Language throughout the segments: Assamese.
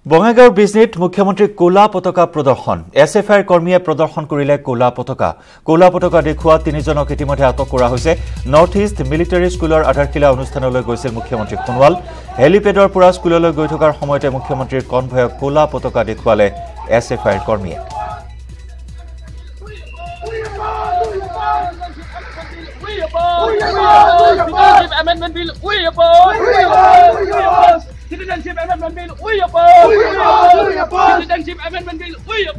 বঙাইগাঁৱৰ বিজনীত মুখ্যমন্ত্ৰী কোলা পতাকা প্ৰদৰ্শন এছএফআইৰ কৰ্মীয়ে প্ৰদৰ্শন কৰিলে কোলা পতাকা দেখুওৱা তিনিজনক ইতিমধ্যে আটক কৰা হৈছে নৰ্থ ইষ্ট মিলিটাৰী স্কুলৰ আধাৰশিলা অনুষ্ঠানলৈ গৈছিল মুখ্যমন্ত্ৰী সোণোৱাল হেলিপেডৰ পৰা স্কুললৈ গৈ থকাৰ সময়তে মুখ্যমন্ত্ৰীৰ কনভয়ক কোলা পতাকা দেখুৱালে এছএফআইৰ কৰ্মীয়ে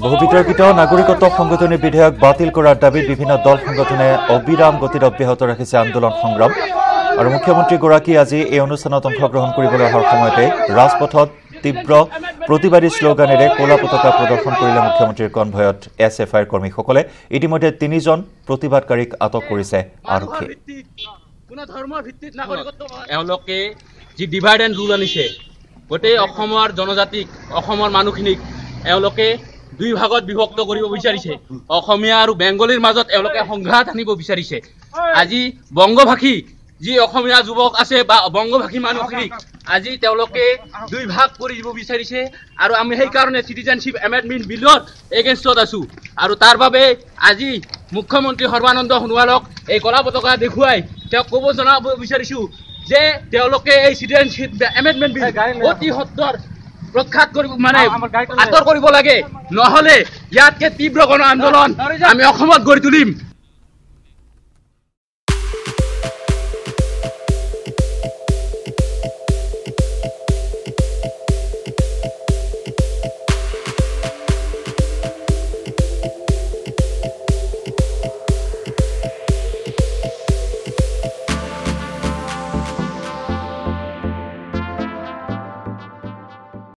বহু বিতৰ্কিত নাগৰিকত্ব সংশোধনী বিধেয়ক বাতিল কৰাৰ দাবীত বিভিন্ন দল সংগঠনে অবিৰাম গতিত অব্যাহত ৰাখিছে আন্দোলন সংগ্ৰাম আৰু মুখ্যমন্ত্ৰীগৰাকী আজি এই অনুষ্ঠানত অংশগ্ৰহণ কৰিবলৈ অহাৰ সময়তে ৰাজপথত তীব্ৰ প্ৰতিবাদী শ্লোগানেৰে কোলা পতাকা প্ৰদৰ্শন কৰিলে মুখ্যমন্ত্ৰীৰ কনভয়ত এছএফআইৰ কৰ্মীসকলে ইতিমধ্যে তিনিজন প্ৰতিবাদকাৰীক আটক কৰিছে আৰক্ষীয়ে এওঁলোকে যি ডিভাইড এণ্ড ৰুল আনিছে গোটেই অসমৰ জনজাতিক অসমৰ মানুহখিনিক এওঁলোকে দুই ভাগত বিভক্ত কৰিব বিচাৰিছে অসমীয়া আৰু বেংগলীৰ মাজত এওঁলোকে সংঘাত আনিব বিচাৰিছে আজি বংগভাষী যি অসমীয়া যুৱক আছে বা বংগভাষী মানুহখিনিক আজি তেওঁলোকে দুই ভাগ কৰি দিব বিচাৰিছে আৰু আমি সেইকাৰণে সিটিজেনশ্বিপ এমেণ্ডমেণ্ট বিলত এগেইনষ্টত আছো আৰু তাৰ বাবে আজি মুখ্যমন্ত্ৰী সৰ্বানন্দ সোণোৱালক এই কলা পতাকা দেখুৱাই তেওঁক ক'ব জনাব বিচাৰিছো যে তেওঁলোকে এই সিটিজেনশ্বিপ এমেণ্ডমেণ্ট বিল অতি সত্বৰ প্ৰখ্যাত কৰিব মানে আঁতৰ কৰিব লাগে নহ'লে ইয়াতকে তীব্ৰ গণ আন্দোলন আমি অসমত গঢ়ি তুলিম।